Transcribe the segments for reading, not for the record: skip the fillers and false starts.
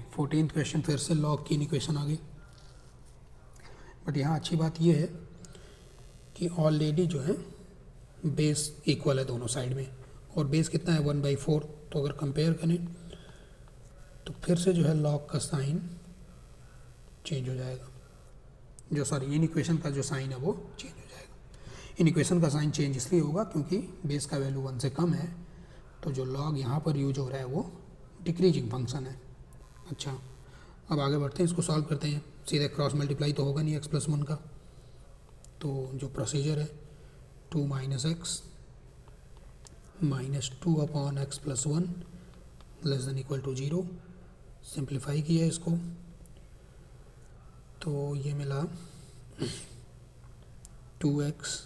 14th question फिर से log की इक्वेशन आ गई, बट यहाँ अच्छी बात ये है कि ऑलरेडी जो है बेस इक्वल है दोनों साइड में, और बेस कितना है 1/4। तो अगर कंपेयर करें तो फिर से जो है लॉग का साइन चेंज हो जाएगा, जो सॉरी इन इक्वेशन का जो साइन है वो चेंज हो जाएगा। इन इक्वेशन का साइन चेंज इसलिए होगा क्योंकि बेस का वैल्यू 1 से कम है, तो जो लॉग यहाँ पर यूज हो रहा है वो डिक्रीजिंग फंक्शन है। अच्छा, अब आगे बढ़ते हैं, इसको सॉल्व करते हैं। सीधे क्रॉस मल्टीप्लाई तो होगा नहीं x+1 का, तो जो प्रोसीजर है 2 - x -2 upon x+1 less than equal to 0। Simplify किया इसको तो ये मिला 2x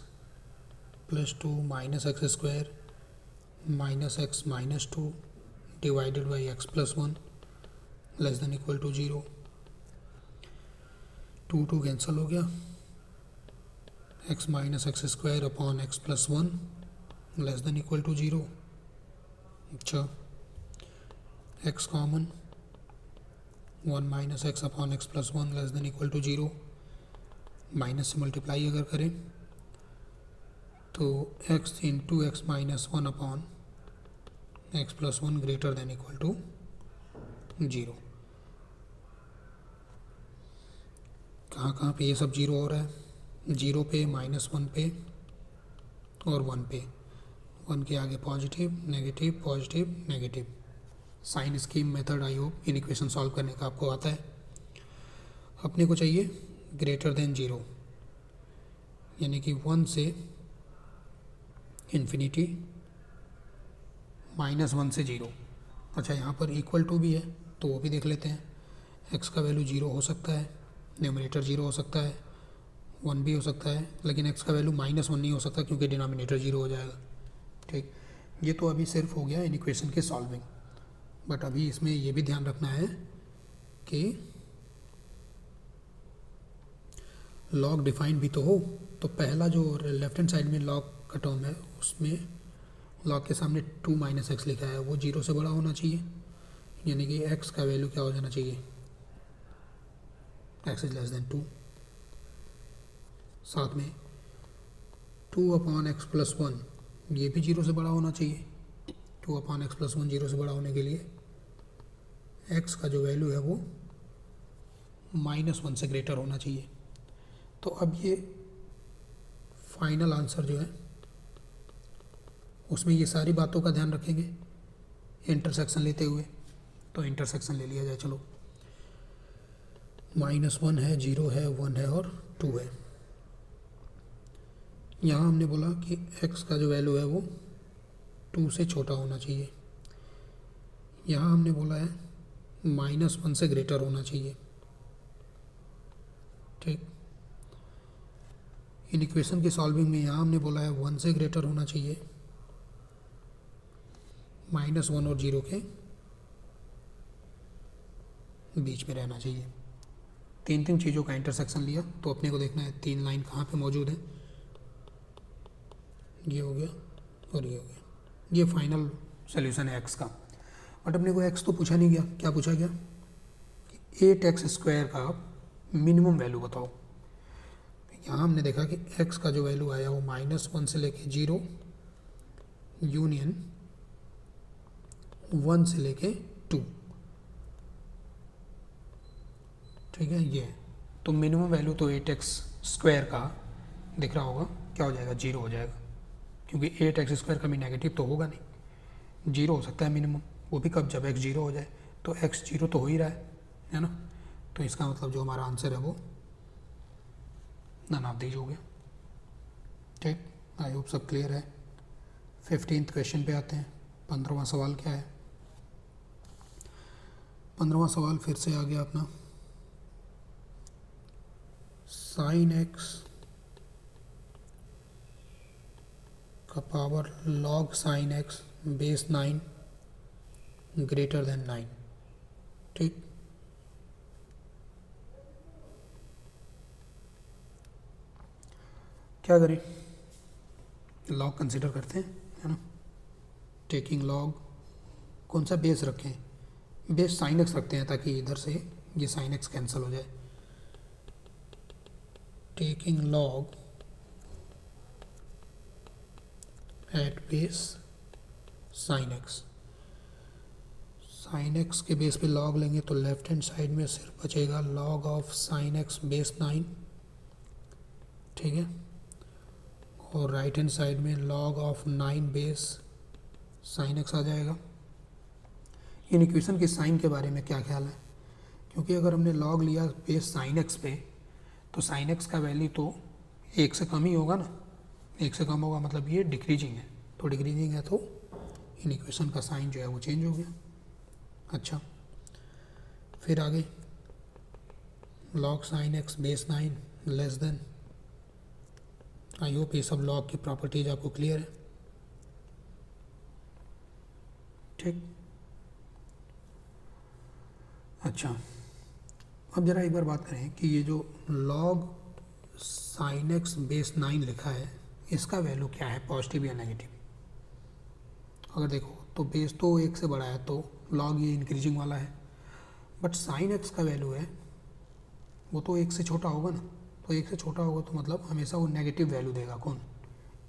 + 2 - x² - x -2 divided by x+1 less than equal to 0। 2 cancel हो गया, x - x² upon x+1 less than equal to 0। अच्छा, x common 1 - x upon x+1 less than equal to 0। Minus से multiply अगर करें तो x into x - 1 upon x+1 greater than equal to 0। कहाँ पे ये सब 0 हो रहा है? 0 पे, -1 पे और 1 पे। 1 के आगे positive negative positive negative. Sign scheme method I hope inequation solve करने का आपको आता है। अपने को चाहिए ग्रेटर देन 0, यानी कि 1 से इन्फिनिटी, -1 से 0। अच्छा, यहाँ पर इक्वल टू भी है तो वो भी देख लेते हैं। x का वैल्यू 0 हो सकता है, न्यूमरेटर 0 हो सकता है, 1 भी हो सकता है, लेकिन x का वैल्यू -1 नहीं हो सकता क्योंकि डिनोमिनेटर 0 हो जाएगा। ठीक, ये तो अभी सिर्फ हो गया इन इक्वेशन के सॉल्विंग, बट अभी इसमें ये भी ध्यान रखना है कि लॉग डिफाइन भी तो हो। तो पहला जो लेफ्ट हैंड साइड में लॉग का टर्म है उसमें लॉग के सामने 2 - x लिखा है, वो 0 से बड़ा होना चाहिए, यानी कि x का वैल्यू क्या हो जाना चाहिए, x इज लेस देन 2। साथ में 2 अपॉन x+1 ये भी 0 से बड़ा होना चाहिए। 2 अपॉन x+1 0 से बड़ा होने के लिए x का जो वैल्यू है वो -1 से ग्रेटर होना चाहिए। तो अब ये फाइनल आंसर जो है उसमें ये सारी बातों का ध्यान रखेंगे इंटरसेक्शन लेते हुए। तो इंटरसेक्शन ले लिया जाए, चलो। -1 है, 0 है, 1 है और 2 है। यहाँ हमने बोला कि x का जो वैल्यू है वो 2 से छोटा होना चाहिए। यहाँ हमने बोला है -1 से ग्रेटर होना चाहिए। ठीक, इन इक्वेशन की सॉल्विंग में यहाँ हमने बोला है 1 से ग्रेटर होना चाहिए, -1 और 0 के बीच में रहना चाहिए। तीन चीज़ों का इंटरसेक्शन लिया तो अपने को देखना है 3 लाइन कहाँ पे मौजूद है। ये हो गया और ये हो गया, ये फाइनल सोल्यूशन है x का। बट अपने को x तो पूछा नहीं गया, क्या पूछा गया कि 8x² का मिनिमम वैल्यू बताओ। यहाँ हमने देखा कि x का जो वैल्यू आया वो -1 से लेके 0 यूनियन 1 से लेके 2। ठीक है, ये तो मिनिमम वैल्यू तो 8x² का दिख रहा होगा, क्या हो जाएगा, 0 हो जाएगा, क्योंकि 8x² का भी नेगेटिव तो होगा नहीं, 0 हो सकता है मिनिमम, वो भी कब, जब x 0 हो जाए। तो x 0 तो हो ही रहा है ना। तो इसका मतलब जो हमारा आंसर है वो नन ऑफ दीज हो गया। ठीक, आई होप सब क्लियर है। 15th क्वेश्चन पे आते हैं। 15वां सवाल क्या है? 15वां सवाल फिर से आ गया अपना, sin x का power log sin x base 9 greater than 9। ठीक, क्या करें, लॉग कंसिडर करते हैं, है ना। टेकिंग लॉग, कौन सा बेस रखें, बेस साइन एक्स रखते हैं ताकि इधर से ये साइन एक्स कैंसिल हो जाए। Taking log at base sine x, sine x के बेस पे लॉग लेंगे तो लेफ्ट हैंड साइड में सिर्फ बचेगा log of sine x base 9, ठीक है, और राइट हैंड साइड में log of 9 base sine x आ जाएगा। इन इक्वेशन के साइन के बारे में क्या ख्याल है? क्योंकि अगर हमने लॉग लिया बेस साइन एक्स पे तो साइन एक्स का वैल्यू तो 1 से कम ही होगा ना, 1 से कम होगा मतलब ये डिक्रीजिंग है, तो डिक्रीजिंग है तो इन इक्वेशन का साइन जो है वो चेंज हो गया। अच्छा, फिर आगे log sign x base 9 less than, I hope ये सब लॉग की प्रॉपर्टीज आपको क्लियर है, ठीक। अच्छा, अब जरा एक बार बात करें कि ये जो लॉग साइन एक्स बेस 9 लिखा है इसका वैल्यू क्या है, पॉजिटिव या नेगेटिव? अगर देखो तो बेस तो 1 से बड़ा है तो लॉग ये इंक्रीजिंग वाला है, बट साइन एक्स का वैल्यू है वो तो 1 से छोटा होगा ना, तो 1 से छोटा होगा तो मतलब हमेशा वो नेगेटिव वैल्यू देगा। कौन?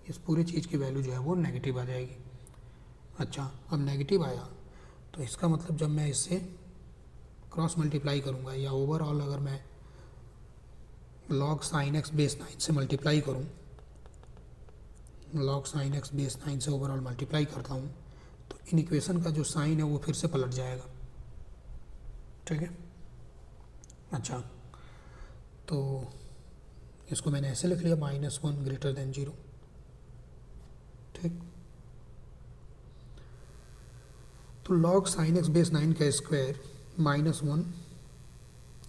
इस पूरी चीज़ की वैल्यू जो है वो नेगेटिव आ जाएगी। अच्छा, अब नेगेटिव आया तो इसका मतलब जब मैं इससे क्रॉस मल्टीप्लाई करूँगा या ओवरऑल अगर मैं लॉग साइन एक्स बेस 9 से मल्टीप्लाई करूँ, लॉग साइन एक्स बेस 9 से ओवरऑल मल्टीप्लाई करता हूँ तो इन इक्वेशन का जो साइन है वो फिर से पलट जाएगा, ठीक है। अच्छा, तो इसको मैंने ऐसे लिख लिया -1 ग्रेटर देन 0, ठीक। तो लॉग साइन एक्स बेस 9 का स्क्वायर -1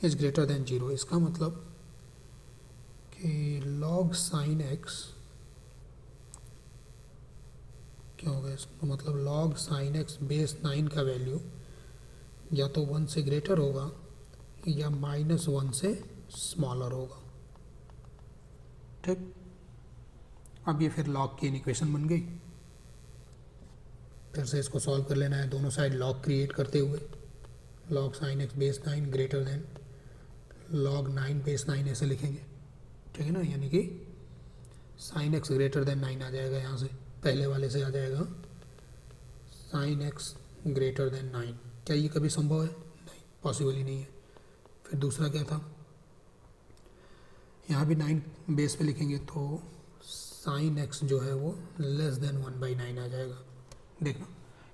इज ग्रेटर देन 0, इसका मतलब कि लॉग साइन एक्स क्या होगा, इसका मतलब लॉग साइन एक्स बेस 9 का वैल्यू या तो 1 से ग्रेटर होगा या -1 से स्मॉलर होगा, ठीक। अब ये फिर लॉग की इक्वेशन बन गई, फिर से इसको सॉल्व कर लेना है दोनों साइड लॉग क्रिएट करते हुए। Log sign x base 9 greater than log 9 base 9 ऐसे लिखेंगे, ठीक है ना, यानी कि साइन एक्स ग्रेटर देन 9 आ जाएगा, यहाँ से पहले वाले से आ जाएगा साइन एक्स ग्रेटर देन 9। क्या ये कभी संभव है? नहीं, पॉसिबल ही नहीं है। फिर दूसरा क्या था, यहाँ भी 9 बेस पे लिखेंगे तो साइन एक्स जो है वो लेस देन 1/9 आ जाएगा। देखना,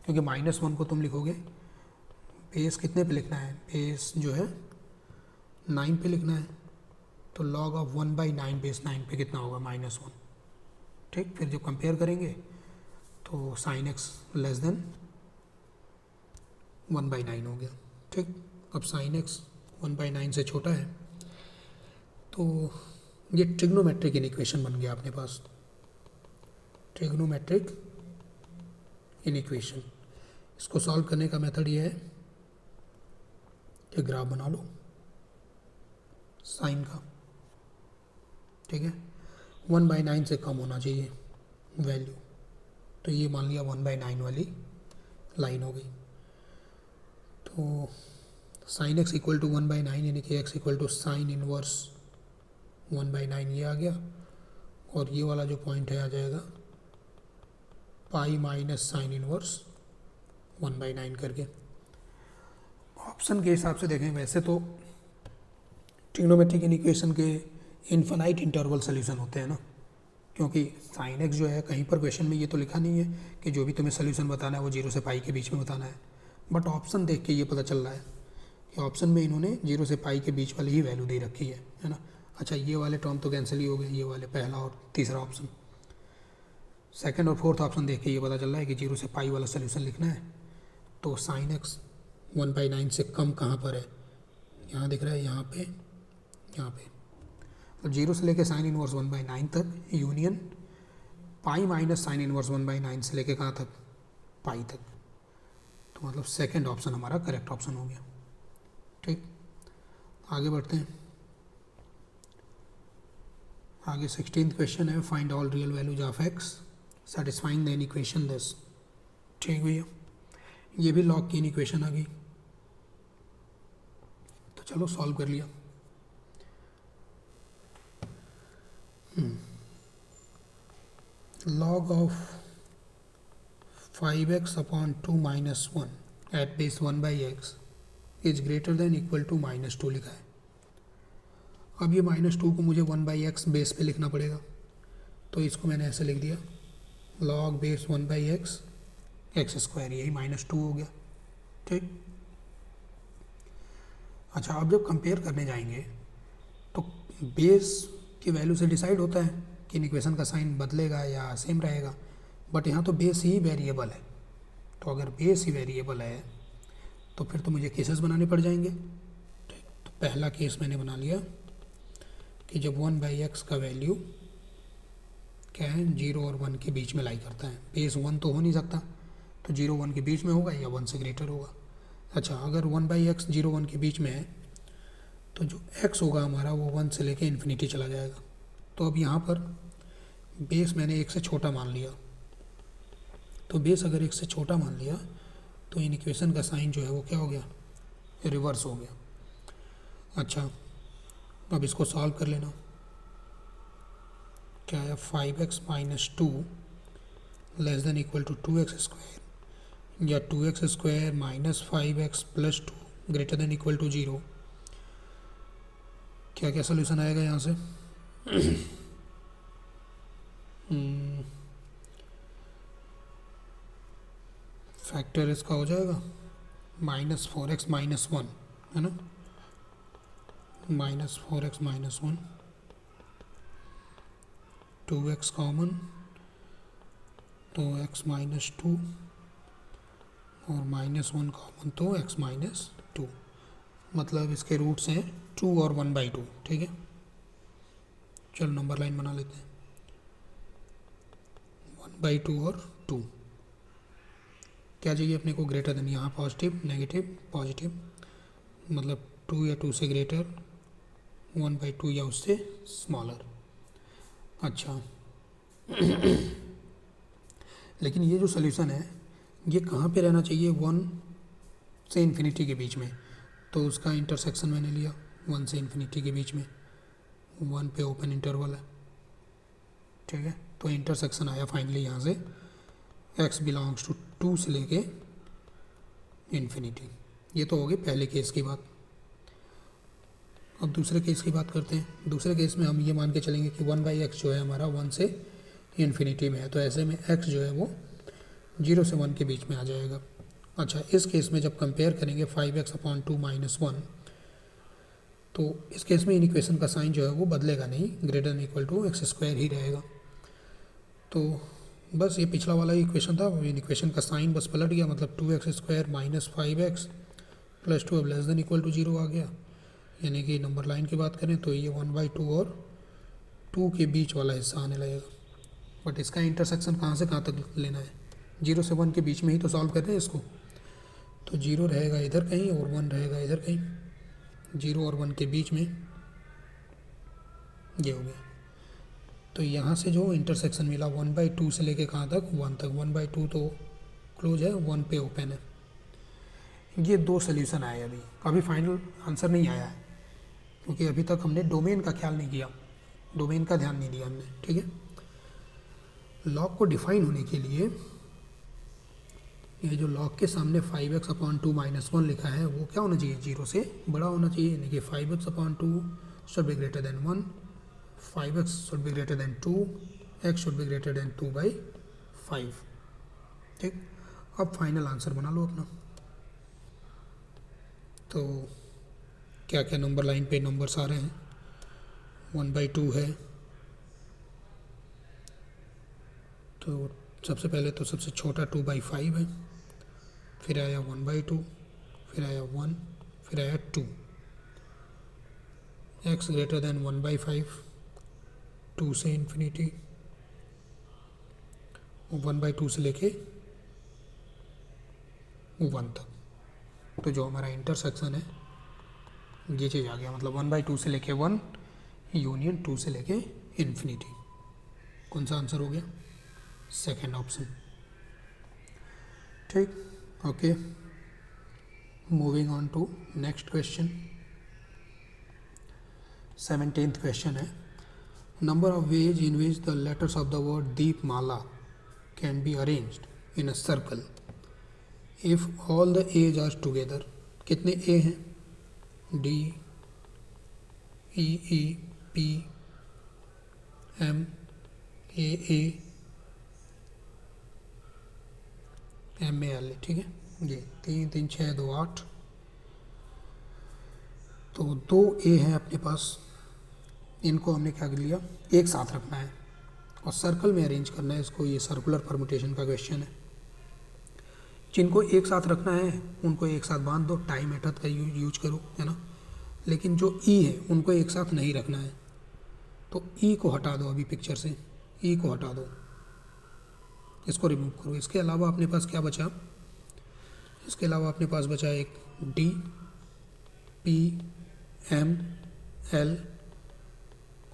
क्योंकि -1 को तुम लिखोगे, बेस कितने पे लिखना है, बेस जो है 9 पे लिखना है, तो लॉग ऑफ 1/9 बेस 9 पे कितना होगा, -1, ठीक। फिर जब कंपेयर करेंगे तो साइन एक्स लेस देन 1/9 हो गया, ठीक। अब साइन एक्स 1/9 से छोटा है तो ये ट्रिग्नोमेट्रिक इक्वेशन बन गया अपने पास, ट्रिग्नोमेट्रिक इक्वेशन। इसको सॉल्व करने का मेथड ये है कि ग्राफ बना लो साइन का, ठीक है, 1/9 से कम होना चाहिए वैल्यू, तो ये मान लिया 1/9 वाली लाइन हो गई। तो साइन एक्स इक्वल टू 1/9 यानी कि x equal to sine inverse 1/9 ये आ गया, और ये वाला जो पॉइंट है आ जाएगा पाई माइनस साइन इनवर्स 1/9 करके। ऑप्शन के हिसाब से देखें वैसे तो ट्रिग्नोमेट्रिक इक्वेशन के इन्फिनाइट इंटरवल सोल्यूशन होते हैं ना, क्योंकि साइन एक्स जो है कहीं पर क्वेश्चन में ये तो लिखा नहीं है कि जो भी तुम्हें सोल्यूशन बताना है वो 0 से पाई के बीच में बताना है, बट ऑप्शन देख के ये पता चल रहा है कि ऑप्शन में इन्होंने 0 से पाई के बीच वाली ही वैल्यू दे रखी है ना। अच्छा, ये वाले टर्म तो कैंसिल ही हो गए, ये वाले पहला और तीसरा ऑप्शन। सेकंड और फोर्थ ऑप्शन देख के ये पता चल रहा है कि 0 से पाई वाला सोल्यूशन लिखना है, तो साइन एक्स 1/9 से कम कहाँ पर है, यहाँ दिख रहा है, यहाँ पे, यहाँ पे। तो 0 से लेके साइन इनवर्स 1/9 तक union pi minus sign inverse 1/9 से लेके कहाँ तक, पाई तक। तो मतलब सेकंड ऑप्शन हमारा करेक्ट ऑप्शन हो गया, ठीक। आगे बढ़ते हैं। आगे 16th क्वेश्चन है, find all real values of x satisfying the equation this, ठीक भैया। ये भी लॉग की इक्वेशन आ गई, चलो सॉल्व कर लिया। log of 5x upon 2 minus 1 at base 1 by x is greater than equal to -2 लिखा है। अब ये -2 को मुझे 1 बाई एक्स बेस पे लिखना पड़ेगा, तो इसको मैंने ऐसे लिख दिया log base 1 by x x square, यही -2 हो गया। ठीक, अच्छा अब जब कंपेयर करने जाएंगे तो बेस की वैल्यू से डिसाइड होता है कि इक्वेशन का साइन बदलेगा या सेम रहेगा, बट यहाँ तो बेस ही वेरिएबल है। तो अगर बेस ही वेरिएबल है तो फिर तो मुझे केसेस बनाने पड़ जाएंगे। ठीक, तो पहला केस मैंने बना लिया कि जब 1 बाई एक्स का वैल्यू क्या है 0 और 1 के बीच में लाई करता है, बेस 1 तो हो नहीं सकता, तो 0 1 के बीच में होगा या 1 से ग्रेटर होगा। अच्छा अगर 1 बाई एक्स 0 1 के बीच में है तो जो x होगा हमारा वो 1 से लेके इन्फिनिटी चला जाएगा। तो अब यहाँ पर बेस मैंने 1 से छोटा मान लिया, तो बेस अगर 1 से छोटा मान लिया तो इन इक्वेशन का साइन जो है वो क्या हो गया, रिवर्स हो गया। अच्छा अब इसको सॉल्व कर लेना, क्या है 5x minus 2 less than equal to 2x square या 2x square minus 5x plus 2 greater than equal to 0। क्या क्या सोल्यूशन आएगा यहाँ से? फैक्टर इसका हो जाएगा -4x माइनस 1 है ना, -4x माइनस 1, 2x कॉमन तो x माइनस 2 और -1 कॉमन तो x माइनस 2, मतलब इसके रूट्स हैं 2 और 1/2। ठीक है, चलो नंबर लाइन बना लेते हैं 1/2 और 2। क्या चाहिए अपने को, ग्रेटर देन, यहाँ पॉजिटिव नेगेटिव पॉजिटिव, मतलब 2 या 2 से ग्रेटर, 1/2 या उससे स्मॉलर। अच्छा लेकिन ये जो सोल्यूशन है ये कहाँ पे रहना चाहिए, 1 से इन्फिनिटी के बीच में, तो उसका इंटरसेक्शन मैंने लिया 1 से इन्फिनिटी के बीच में, 1 पे ओपन इंटरवल है। ठीक है, तो इंटरसेक्शन आया फाइनली यहाँ से x बिलोंग्स टू 2 से लेके इन्फिनिटी। ये तो हो गई पहले केस की बात। अब दूसरे केस की बात करते हैं। दूसरे केस में हम ये मान के चलेंगे कि 1 बाई एक्स जो है हमारा 1 से इन्फिनिटी में है, तो ऐसे में x जो है वो 0 से 1 के बीच में आ जाएगा। अच्छा इस केस में जब कंपेयर करेंगे 5x अपॉन 2 माइनस 1, तो इस केस में इन इक्वेशन का साइन जो है वो बदलेगा नहीं, greater than equal to x square ही रहेगा। तो बस ये पिछला वाला इक्वेशन था, इन इक्वेशन का साइन बस पलट गया, मतलब 2x square minus 5x plus 2 अब लेस देन इक्वल टू 0 आ गया। यानी कि नंबर लाइन की बात करें तो ये 1/2 और 2 के बीच वाला हिस्सा आने लगेगा। बट इसका इंटरसेक्शन कहाँ से कहाँ तक लेना है, 0 से 1 के बीच में ही तो सॉल्व कर रहे हैं इसको, तो 0 रहेगा इधर कहीं और 1 रहेगा इधर कहीं, 0 और 1 के बीच में ये हो गया। तो यहाँ से जो इंटरसेक्शन मिला 1/2 से लेके कहाँ तक, 1 तक, 1/2 तो क्लोज है, 1 पे ओपन है। ये 2 सोल्यूशन आए अभी फाइनल आंसर नहीं आया है, क्योंकि अभी तक हमने डोमेन का ख्याल नहीं किया, डोमेन का ध्यान नहीं दिया हमने। ठीक है, लॉग को डिफाइन होने के लिए ये जो लॉग के सामने 5x अपॉन 2 माइनस 1 लिखा है वो क्या होना चाहिए, 0 से बड़ा होना चाहिए, यानी कि 5x upon 2 should be greater than 1, 5x should be greater than 2, x should be greater than 2/5। ठीक, अब फाइनल आंसर बना लो अपना। तो क्या क्या नंबर लाइन पे नंबर्स आ रहे हैं, 1/2 है, तो सबसे पहले तो सबसे छोटा 2/5 है, फिर आया 1/2, फिर आया 1, फिर आया 2, x ग्रेटर देन 1/5, 2 से इन्फिनिटी, 1/2 से लेके 1 तक। तो जो हमारा इंटरसेक्शन है ये चीज़ आ गया, मतलब 1/2 से लेके 1 यूनियन 2 से लेके इन्फिनिटी। कौन सा आंसर हो गया, सेकेंड ऑप्शन। ठीक, okay, moving on to next question. 17th question है, number of ways in which the letters of the word Deepmala can be arranged in a circle if all the A's are together. कितने A हैं? D, E E, P, M, A, M A L. ठीक है, ये 3 3 6 2 8, तो 2 ए हैं अपने पास, इनको हमने क्या कर लिया, एक साथ रखना है और सर्कल में अरेंज करना है इसको। ये सर्कुलर परमुटेशन का क्वेश्चन है। जिनको एक साथ रखना है उनको एक साथ बांध दो, टाई मेथड का यूज करो, है ना। लेकिन जो ई है उनको एक साथ नहीं रखना है, तो ई को हटा दो, अभी पिक्चर से ई को हटा दो, इसको रिमूव करो। इसके अलावा अपने पास क्या बचा? इसके अलावा अपने पास बचा एक डी, पी, एम, एल,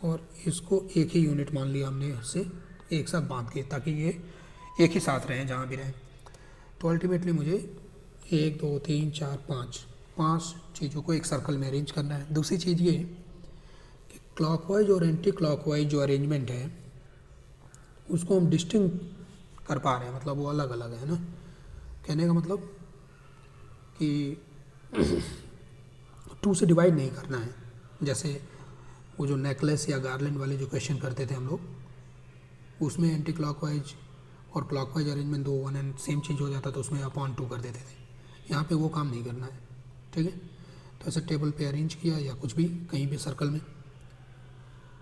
और इसको एक ही यूनिट मान लिया हमने, इससे एक साथ बांध के, ताकि ये एक ही साथ रहें जहाँ भी रहें। तो अल्टीमेटली मुझे 1 2 3 4 5 चीज़ों को एक सर्कल में अरेंज करना है। दूसरी चीज़ ये कि क्लॉकवाइज और एंटी क्लॉकवाइज जो अरेंजमेंट है उसको हम डिस्टिंक्ट कर पा रहे हैं, मतलब वो अलग अलग है ना। कहने का मतलब कि 2 से डिवाइड नहीं करना है। जैसे वो जो नेकलेस या गार्लैंड वाले जो क्वेश्चन करते थे हम लोग, उसमें एंटी क्लॉकवाइज और क्लॉकवाइज अरेंजमेंट 2 1 एंड सेम चीज़ हो जाता, तो उसमें अपॉन 2 कर देते थे। यहाँ पे वो काम नहीं करना है, ठीक है। तो ऐसे टेबल पे अरेंज किया या कुछ भी कहीं भी सर्कल में।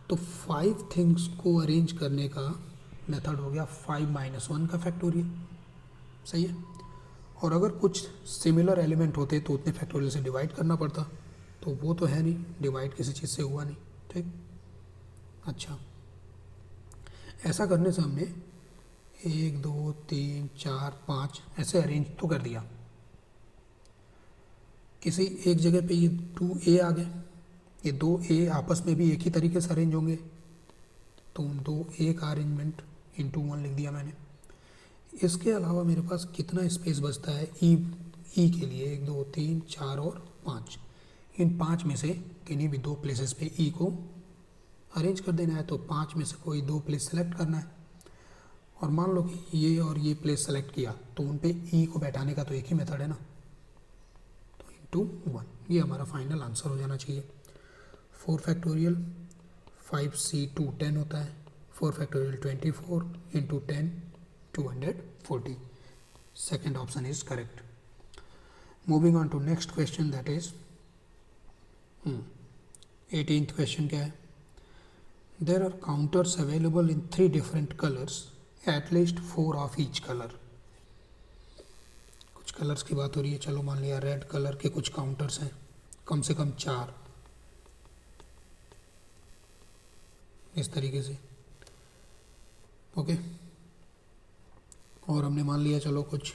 तो 5 थिंग्स को अरेंज करने का मेथड हो गया 5 - 1 का फैक्टोरियल, सही है। और अगर कुछ सिमिलर एलिमेंट होते तो उतने फैक्टोरियल से डिवाइड करना पड़ता, तो वो तो है नहीं, डिवाइड किसी चीज़ से हुआ नहीं, ठीक। अच्छा, ऐसा करने से हमने 1 2 3 4 5 ऐसे अरेंज तो कर दिया। किसी एक जगह पे ये 2a आ गए, ये 2a आपस में भी एक ही तरीके से अरेंज होंगे, तो उन 2a का अरेंजमेंट इंटू 1 लिख दिया मैंने। इसके अलावा मेरे पास कितना स्पेस बचता है ई के लिए? 1 2 3 4 और 5। इन 5 में से किन्हीं भी 2 प्लेसेस पे ई को अरेंज कर देना है। तो 5 में से कोई 2 प्लेस सेलेक्ट करना है, और मान लो कि ये और ये प्लेस सेलेक्ट किया, तो उन पे ई को बैठाने का तो एक ही मेथड है ना, तो इंटू 1। ये हमारा फाइनल आंसर हो जाना चाहिए। 4 फैक्टोरियल 5c2 10 होता है, 4 factorial 24 into 10 240। Second option is correct. Moving on to next question, that is 18th question क्या है? There are counters available in 3 different colours, at least 4 of each colour. कुछ colours की बात हो रही है, चलो मान लिया रेड कलर के कुछ काउंटर्स हैं, कम से कम 4, इस तरीके से, ओके। और हमने मान लिया चलो कुछ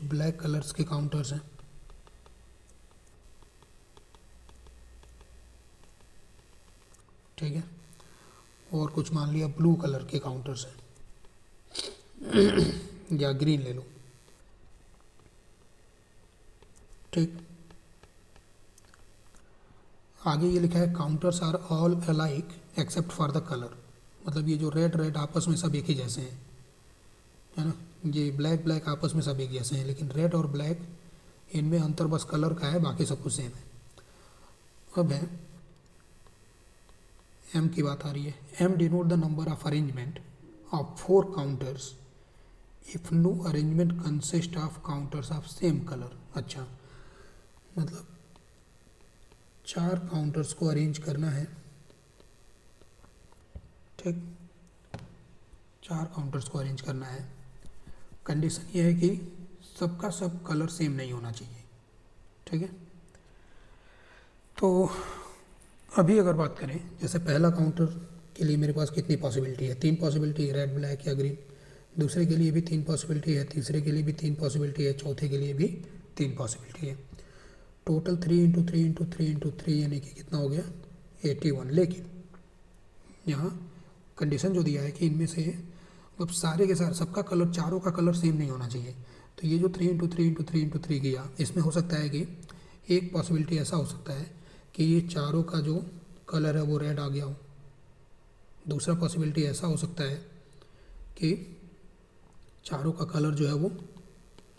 ब्लैक कलर्स के काउंटर्स हैं, ठीक है। और कुछ मान लिया ब्लू कलर के काउंटर्स हैं या ग्रीन ले लो, ठीक। आगे ये लिखा है counters are all alike except for the colour. मतलब ये जो रेड आपस में सब एक ही जैसे हैं, है ना। ये ब्लैक आपस में सब एक जैसे हैं, लेकिन रेड और ब्लैक इनमें अंतर बस कलर का है, बाकी सब कुछ सेम है। अब है एम की बात आ रही है। M denote the number of arrangement of 4 counters if no arrangement consist of counters of same colour. अच्छा, मतलब 4 काउंटर्स को अरेंज करना है, ठीक। 4 काउंटर्स को अरेंज करना है, कंडीशन ये है कि सबका सब कलर सेम नहीं होना चाहिए, ठीक है। तो अभी अगर बात करें, जैसे पहला काउंटर के लिए मेरे पास कितनी पॉसिबिलिटी है? 3 पॉसिबिलिटी है, रेड ब्लैक या ग्रीन। दूसरे के लिए भी 3 पॉसिबिलिटी है, तीसरे के लिए भी 3 पॉसिबिलिटी है, चौथे के लिए भी 3 पॉसिबिलिटी है। टोटल 3 × 3 × 3 × 3 यानी कि कितना हो गया? 81। लेकिन यहाँ कंडीशन जो दिया है कि इनमें से मतलब सारे के सारे सबका कलर, चारों का कलर सेम नहीं होना चाहिए। तो ये जो 3 × 3 × 3 × 3 किया, इसमें हो सकता है कि एक पॉसिबिलिटी ऐसा हो सकता है कि ये चारों का जो कलर है वो रेड आ गया हो। दूसरा पॉसिबिलिटी ऐसा हो सकता है कि चारों का कलर जो है वो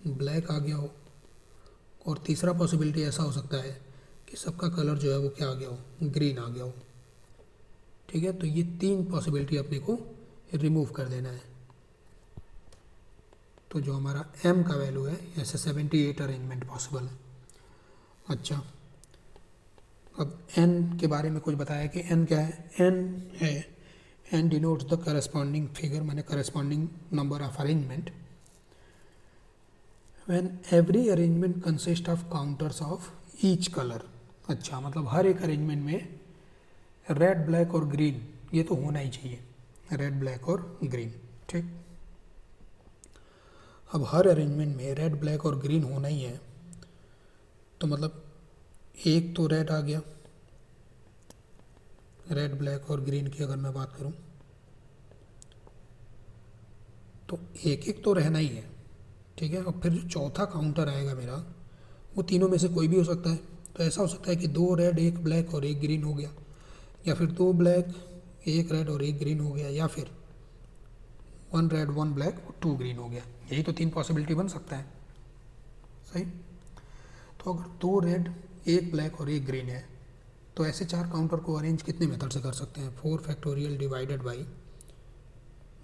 ब्लैक आ गया हो। और तीसरा पॉसिबिलिटी ऐसा हो सकता है कि सबका कलर जो है वो क्या आ गया हो, ग्रीन आ गया हो। ठीक है, तो ये 3 पॉसिबिलिटी अपने को रिमूव कर देना है। तो जो हमारा m का वैल्यू है, ऐसे 78 अरेंजमेंट पॉसिबल है। अच्छा, अब n के बारे में कुछ बताया कि n क्या है। n है, n denotes the corresponding figure, माने corresponding number of arrangement when every arrangement consist of counters of each colour. अच्छा, मतलब हर एक अरेंजमेंट में रेड, ब्लैक और ग्रीन ये तो होना ही चाहिए, रेड, ब्लैक और ग्रीन। ठीक, अब हर अरेंजमेंट में रेड, ब्लैक और ग्रीन होना ही है, तो मतलब एक तो रेड आ गया, रेड, ब्लैक और ग्रीन की अगर मैं बात करूं तो एक एक तो रहना ही है। ठीक है, और फिर जो चौथा काउंटर आएगा मेरा, वो तीनों में से कोई भी हो सकता है। तो ऐसा हो सकता है कि 2 रेड, 1 ब्लैक और 1 ग्रीन हो गया, या फिर 2 ब्लैक, 1 रेड और 1 ग्रीन हो गया, या फिर 1 रेड, 1 ब्लैक और 2 ग्रीन हो गया। यही तो 3 पॉसिबिलिटी बन सकता है। सही। तो अगर 2 रेड, 1 ब्लैक और 1 ग्रीन है, तो ऐसे 4 काउंटर को अरेंज कितने मेथड से कर सकते हैं। 4 factorial divided by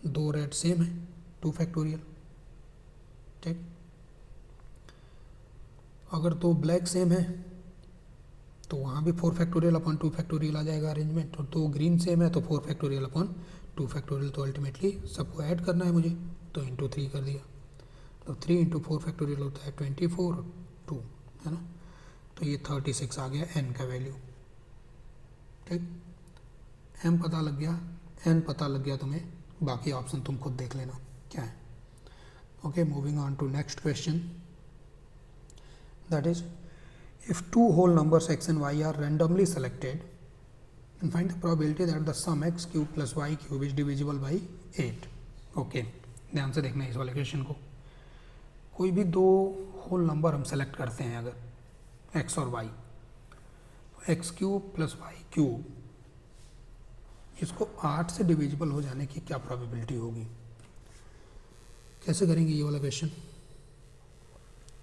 2 red same है, 2 फैक्टोरियल। ठीक, अगर 2 ब्लैक सेम है तो वहाँ भी 4 फैक्टोरियल अपॉन 2 फैक्टोरियल आ जाएगा अरेंजमेंट। और 2 ग्रीन सेम है तो 4 फैक्टोरियल अपॉन 2 फैक्टोरियल। तो अल्टीमेटली सबको ऐड करना है मुझे, तो इंटू 3 कर दिया। तो 3 × 4 फैक्टोरियल होता है 24 और 2, है ना। तो ये 36 आ गया n का वैल्यू। ठीक, m पता लग गया, n पता लग गया तुम्हें, बाकी ऑप्शन तुम खुद देख लेना क्या है। Okay, moving on to next question, that is if 2 whole numbers x and y are randomly selected and find the probability that the sum x cube plus y cube is divisible by 8। Okay, ध्यान से देखना है इस वाले question को। कोई भी 2 whole number हम सेलेक्ट करते हैं अगर x और y, x cube plus y cube, इसको 8 से डिविजिबल हो जाने की क्या प्रोबेबिलिटी होगी। कैसे करेंगे ये वाला क्वेश्चन।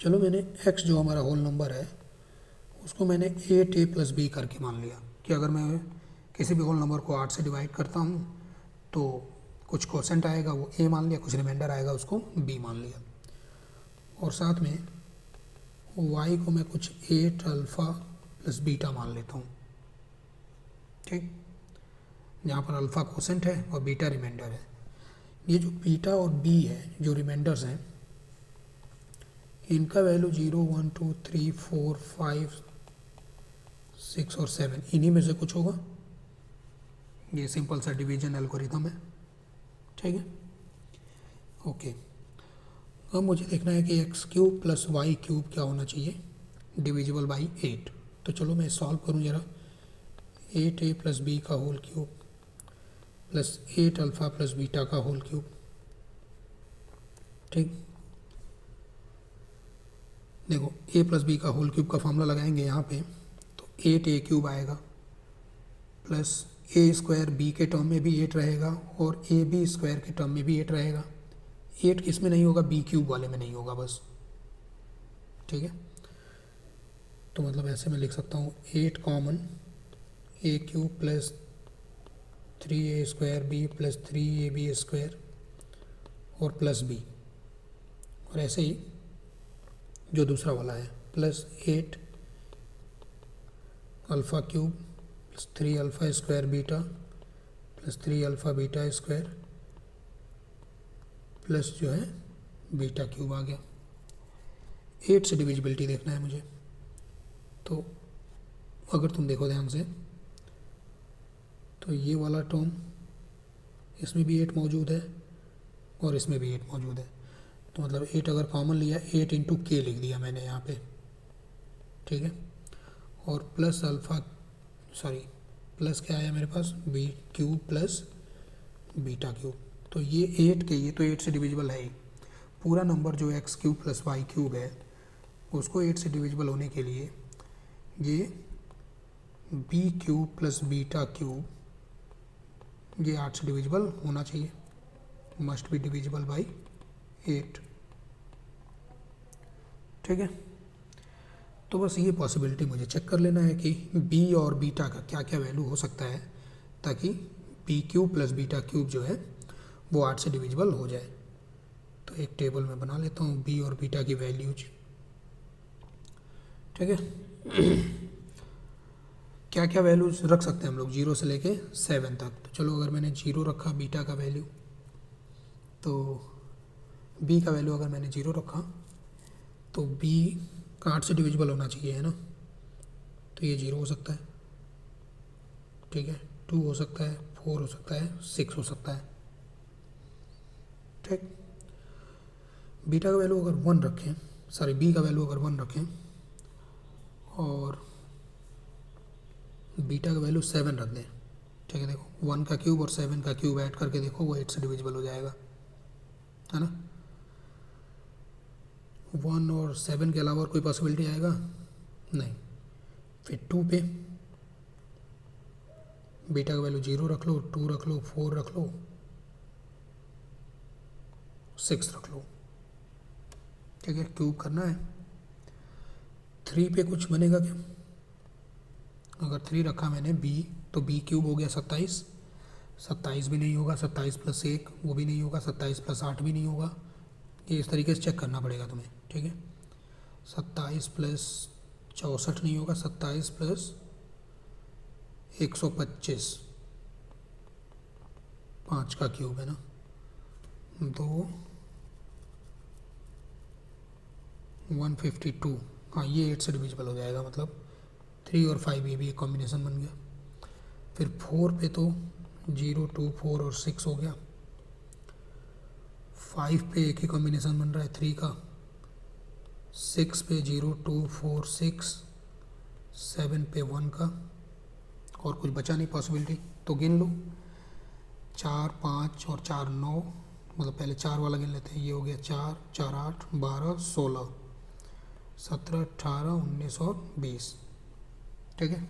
चलो, मैंने x जो हमारा होल नंबर है उसको मैंने 8a + b करके मान लिया कि अगर मैं किसी भी होल नंबर को 8 से डिवाइड करता हूँ तो कुछ कोसेंट आएगा वो a मान लिया, कुछ रिमाइंडर आएगा उसको b मान लिया। और साथ में y को मैं कुछ 8 अल्फ़ा + बीटा मान लेता हूँ। ठीक, जहाँ पर अल्फ़ा कोसेंट है और बीटा रिमाइंडर है। ये जो बीटा और b है, जो रिमाइंडर्स हैं, इनका वैल्यू 0, 1, 2, 3, 4, 5, 6 और 7 इन्हीं में से कुछ होगा। ये सिंपल सा डिवीजन एल्गोरिथम है। ठीक है, ओके। अब मुझे देखना है कि x cube plus y cube क्या होना चाहिए, डिविजिबल बाई 8। तो चलो मैं सॉल्व करूँ ज़रा। 8a + b का whole cube plus 8 alpha + beta का होल क्यूब। ठीक, देखो a + b का होल क्यूब का फॉर्मूला लगाएंगे यहाँ पे, तो 8a³ आएगा प्लस a² b के टर्म में भी 8 रहेगा और ab² के टर्म में भी 8 रहेगा। 8 किस में नहीं होगा, b³ वाले में नहीं होगा बस। ठीक है, तो मतलब ऐसे मैं लिख सकता हूँ 8 common a³ plus 3a² b plus 3ab² और प्लस b, और ऐसे ही जो दूसरा वाला है plus 8 alpha cube plus 3 alpha beta plus 3 alpha beta plus जो है बीटा क्यूब आ गया। 8 से डिविजिबिलिटी देखना है मुझे। तो अगर तुम देखो ध्यान से तो ये वाला टर्म, इसमें भी 8 मौजूद है और इसमें भी 8 मौजूद है। तो मतलब 8 अगर कॉमन लिया, 8 × k लिख दिया मैंने यहाँ पे। ठीक है, और प्लस प्लस क्या आया मेरे पास, b³ प्लस बीटा क्यूब। तो ये 8 के, ये तो 8 से डिविजिबल है ही, पूरा नंबर जो x cube plus y cube है उसको 8 से डिविजिबल होने के लिए ये B cube plus beta cube ये 8 से डिविजिबल होना चाहिए, मस्ट बी डिविजिबल बाई 8। ठीक है, तो बस ये पॉसिबिलिटी मुझे चेक कर लेना है कि बी और बीटा का क्या क्या वैल्यू हो सकता है ताकि B cube plus beta cube जो है वो 8 से डिविजिबल हो जाए। तो एक टेबल में बना लेता हूँ बी और बीटा की वैल्यूज। ठीक है, क्या क्या वैल्यूज रख सकते हैं हम लोग 0 से लेके 7 तक। तो चलो अगर मैंने 0 रखा बीटा का वैल्यू, तो बी का वैल्यू अगर मैंने 0 रखा तो बी का 8 से डिविजिबल होना चाहिए, है ना। तो ये 0 हो सकता है, ठीक है, 2 हो सकता है, 4 हो सकता है, 6 हो सकता है। ठीक, बीटा का वैल्यू अगर 1 रखें, सॉरी बी का वैल्यू अगर 1 रखें और बीटा का वैल्यू 7 रख दें, ठीक है, देखो 1 का क्यूब और 7 का क्यूब ऐड करके देखो वो 8 से डिविजिबल हो जाएगा, है ना। 1 और 7 के अलावा और कोई पॉसिबिलिटी आएगा नहीं। फिर 2 पे बीटा का वैल्यू 0 रख लो, 2 रख लो, 4 रख लो, 6 रख लो, ठीक है, क्यूब करना है। 3 पे कुछ बनेगा क्या? अगर 3 रखा मैंने बी, तो बी क्यूब हो गया 27, 27 भी नहीं होगा, 27 प्लस 1 वो भी नहीं होगा, 27 प्लस 8 भी नहीं होगा। ये इस तरीके से चेक करना पड़ेगा तुम्हें, ठीक है। 27 प्लस 64 नहीं होगा, 27 प्लस 125 5 का क्यूब है ना, 2 152, हाँ ये 8 से डिविजिबल हो जाएगा, मतलब 3 और 5 ये भी एक कॉम्बिनेशन बन गया। फिर 4 पे तो 0 2 4 और 6 हो गया। 5 पे एक ही कॉम्बिनेशन बन रहा है 3 का। 6 पे 0 2 4 6, 7 पे 1 का, और कुछ बचा नहीं पॉसिबिलिटी, तो गिन लो 4 5 और 4 9, मतलब पहले 4 वाला गिन लेते हैं। ये हो गया 4 4 8 12 16 17 18 19 और 20, ठीक है।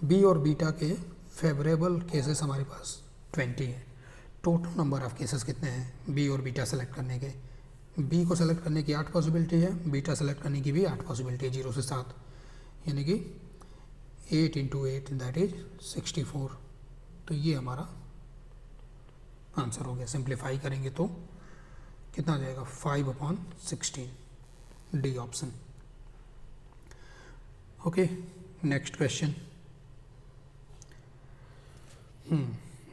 बी और बीटा के फेवरेबल केसेस हमारे पास 20 हैं। टोटल नंबर ऑफ केसेस कितने हैं बी और बीटा सेलेक्ट करने के? बी को सेलेक्ट करने की 8 पॉसिबिलिटी है, बीटा सेलेक्ट करने की भी 8 पॉसिबिलिटी है, 0 से 7, यानी कि 8 × 8 दैट इज 64। तो ये हमारा आंसर हो गया। सिंप्लीफाई करेंगे तो कितना आ जाएगा? 5/16, D option. Okay, next question.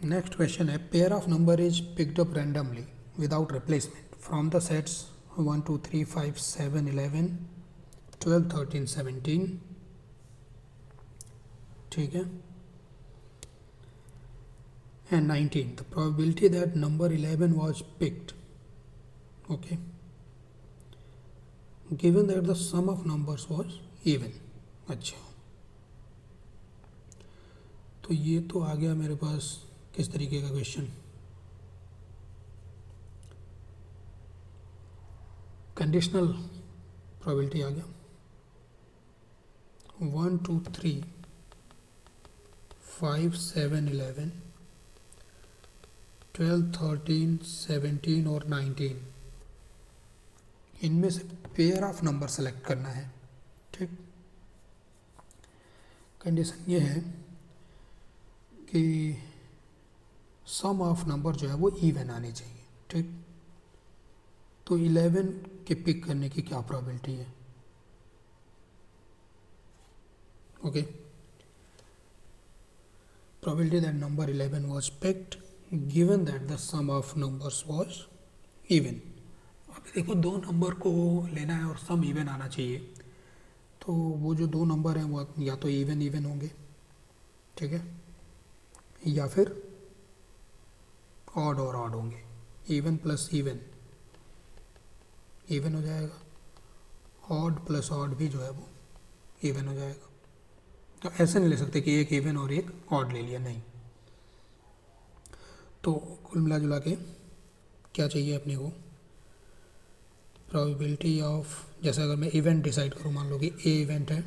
Next question है, pair of number is picked up randomly without replacement from the sets 1 2 3 5 7 11 12 13 17, ठीक है, and 19. The probability that number 11 was picked, okay, given that the sum of numbers was even. अच्छा, तो ये तो आ गया मेरे पास किस तरीके का क्वेश्चन? कंडीशनल प्रोबेबिलिटी आ गया। 1 2 3 5 7 11 12 13 17 और 19, इनमें से पेयर ऑफ नंबर सेलेक्ट करना है, ठीक। कंडीशन ये है कि सम ऑफ नंबर जो है वो इवन आनी चाहिए, ठीक। तो 11 के पिक करने की क्या प्रोबेबिलिटी है? Okay, probability that number 11 was picked given that the sum of numbers was even. अभी देखो दो नंबर को लेना है और सम इवन आना चाहिए, तो वो जो दो नंबर हैं वो या तो इवन होंगे, ठीक है, या फिर ऑड और ऑड होंगे। इवन प्लस इवन हो जाएगा, ऑड प्लस ऑड भी जो है वो इवन हो जाएगा। तो ऐसे नहीं ले सकते कि एक इवन और एक ऑड ले लिया, नहीं। तो कुल मिला जुला के क्या चाहिए अपने को? प्रोबेबिलिटी ऑफ, जैसे अगर मैं इवेंट डिसाइड करूँ, मान लो कि ए इवेंट है,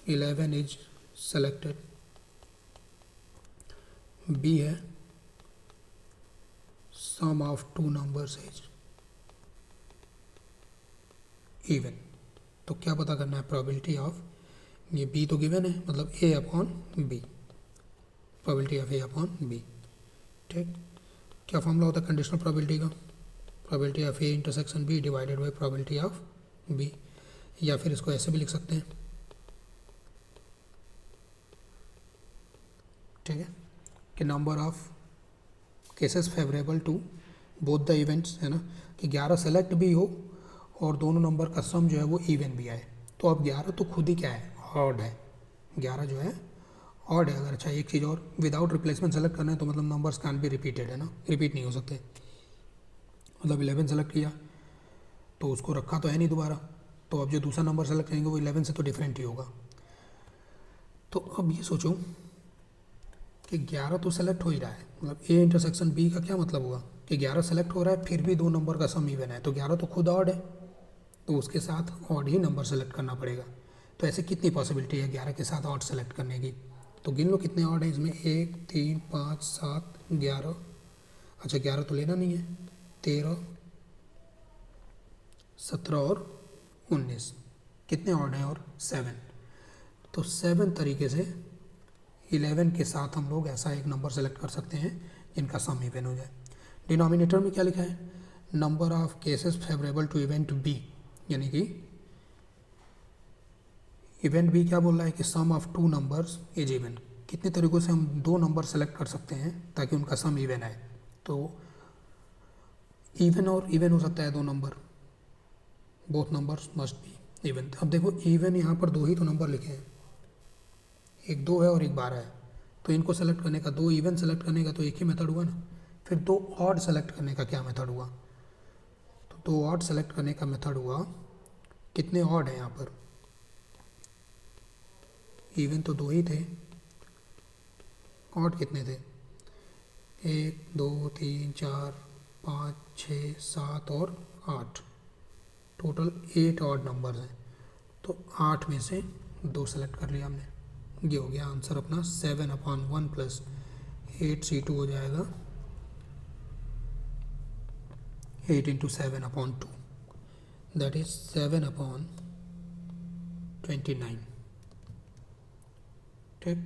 11 इज सेलेक्टेड, बी है sum of two numbers is even, तो क्या पता करना है प्रोबेबिलिटी ऑफ, ये बी तो गिवन है, मतलब A upon B, probability of A upon B. ठीक, क्या फॉर्मूला होता है कंडीशनल प्रोबेबिलिटी का? Probability of A intersection B divided by probability of B, या फिर इसको ऐसे भी लिख सकते हैं। ठीक है, कि number of cases favourable to both the events, है ना, कि 11 सेलेक्ट भी हो और दोनों नंबर का सम जो है वो इवन भी आए। तो अब 11 तो खुद ही क्या है, ऑड है, 11 जो है ऑड है। अगर अच्छा एक चीज़ और, विदाउट रिप्लेसमेंट सेलेक्ट करना है तो मतलब नंबर्स कैन बी रिपीटेड, है ना, रिपीट नहीं हो सकते। मतलब 11 सेलेक्ट किया तो उसको रखा तो है नहीं दोबारा, तो अब जो दूसरा नंबर सेलेक्ट करेंगे वो 11 से तो डिफरेंट ही होगा। तो अब ये सोचो कि 11 तो सेलेक्ट हो ही रहा है, मतलब ए इंटरसेक्शन बी का क्या मतलब हुआ कि 11 सेलेक्ट हो रहा है फिर भी दो नंबर का सम इवन है, तो 11 तो खुद ऑड है, तो उसके साथ ऑड ही नंबर सेलेक्ट करना पड़ेगा। तो ऐसे कितनी पॉसिबिलिटी है 11 के साथ ऑड सेलेक्ट करने की? तो गिन लो कितने ऑड है इसमें, 1 3 5 7 11, अच्छा 11 तो लेना नहीं है, 13 17 और 19, कितने ऑड हैं और 7, तो 7 तरीके से 11 के साथ हम लोग ऐसा एक नंबर सेलेक्ट कर सकते हैं जिनका सम इवन हो जाए। डिनोमिनेटर में क्या लिखा है, number of cases favourable to event B, यानी कि इवेंट बी क्या बोल रहा है कि sum of two numbers is even, कितने तरीक़ों से हम दो नंबर सेलेक्ट कर सकते हैं ताकि उनका सम इवन आए। तो इवन और इवन हो सकता है दो number, both numbers must be even. अब देखो इवन यहाँ पर दो ही तो नंबर लिखे हैं, एक 2 है और एक 12 है, तो इनको सेलेक्ट करने का, दो इवन सेलेक्ट करने का तो एक ही मेथड हुआ ना। फिर दो ऑड सेलेक्ट करने का क्या मेथड हुआ, तो दो ऑड सेलेक्ट करने का मेथड हुआ, कितने ऑड है यहाँ पर, इवन तो दो ही थे, ऑड कितने थे, 1 2 3 4 5 6 7 और 8, टोटल 8 ऑड नंबर्स हैं। तो 8 में से 2 सेलेक्ट कर लिया हमने, ये हो गया आंसर अपना 7/1 प्लस 8c2 हो जाएगा 8 इंटू 7/2, दैट इज 7/29। ठीक,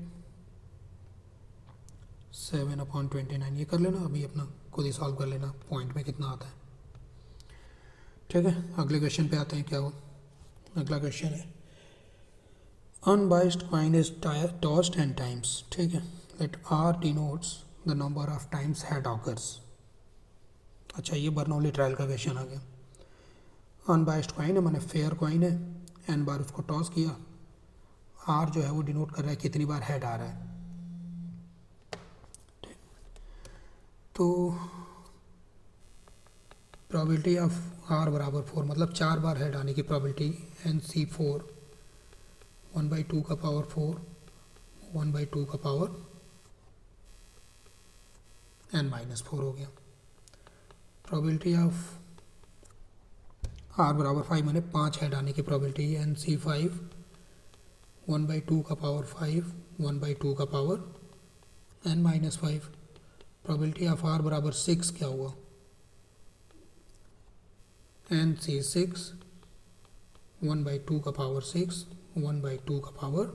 7/29 ये कर लेना, अभी अपना खुद ही सॉल्व कर लेना पॉइंट में कितना आता है। ठीक है, अगले क्वेश्चन पे आते हैं। क्या हो अगला क्वेश्चन है, unbiased coin is tossed N times. ठीक है, let R denotes the number of times head occurs. अच्छा ये बर्नौली ट्रायल का क्वेश्चन आ गया। अनबाइस्ड कॉइन है, मैंने फेयर कॉइन है, एन बार उसको टॉस किया, आर जो है वो डिनोट कर रहा है कितनी बार हेड आ रहा है। तो प्रोबेबिलिटी ऑफ आर बराबर 4, मतलब 4 बार हेड आने की प्रोबेबिलिटी NC4 1/2 का पावर 4 1/2 का पावर n-4 हो गया। प्रोबेबिलिटी ऑफ आर बराबर 5, मैंने 5 हेड आने की प्रोबेबिलिटी NC5 1/2 का पावर 5 1/2 का power n-5। Probability of are बराबर 6 क्या हुआ, NC6 1/2 का पावर 6 1/2 का पावर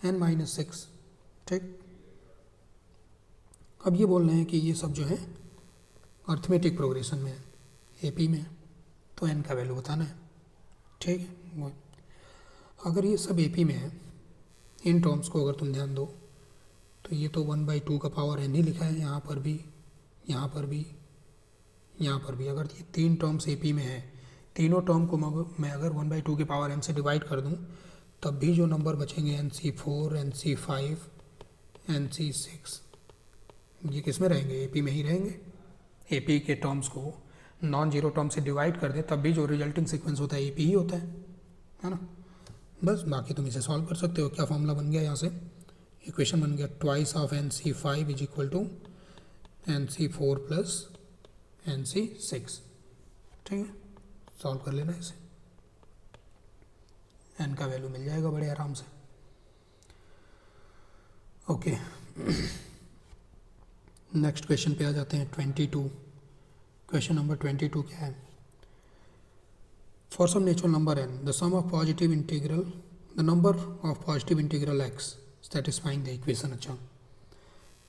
n-6। ठीक, अब ये बोल रहे हैं कि ये सब जो है अर्थमेटिक प्रोग्रेशन में है, AP में, तो n का वैल्यू बताना है। ठीक है, वो अगर ये सब AP में है, इन टर्म्स को अगर तुम ध्यान दो तो ये तो 1/2 का पावर n ही लिखा है, यहाँ पर भी, यहाँ पर भी, यहाँ पर भी। अगर ये तीन टर्म्स AP में है, तीनों टर्म को मैं अगर 1/2 के पावर n से डिवाइड कर दूँ तब भी जो नंबर बचेंगे NC4 NC5 NC6, ये किस में रहेंगे, AP में ही रहेंगे। AP के टर्म्स को नॉन जीरो टर्म से डिवाइड कर दें तब भी जो रिजल्टिंग सीक्वेंस होता है AP ही होता है ना। बस बाकी तुम इसे सॉल्व कर सकते हो। क्या फॉर्मूला बन गया यहाँ से, इक्वेशन बन गया, twice of NC5 is equal to NC4 plus NC6। ठीक है, सॉल्व कर लेना इसे, एन का वैल्यू मिल जाएगा बड़े आराम से। ओके, नेक्स्ट क्वेश्चन पे आ जाते हैं 22। क्वेश्चन नंबर 22 क्या है? For some natural number n the sum of positive integral the number of positive integral x satisfying the equation. अच्छा,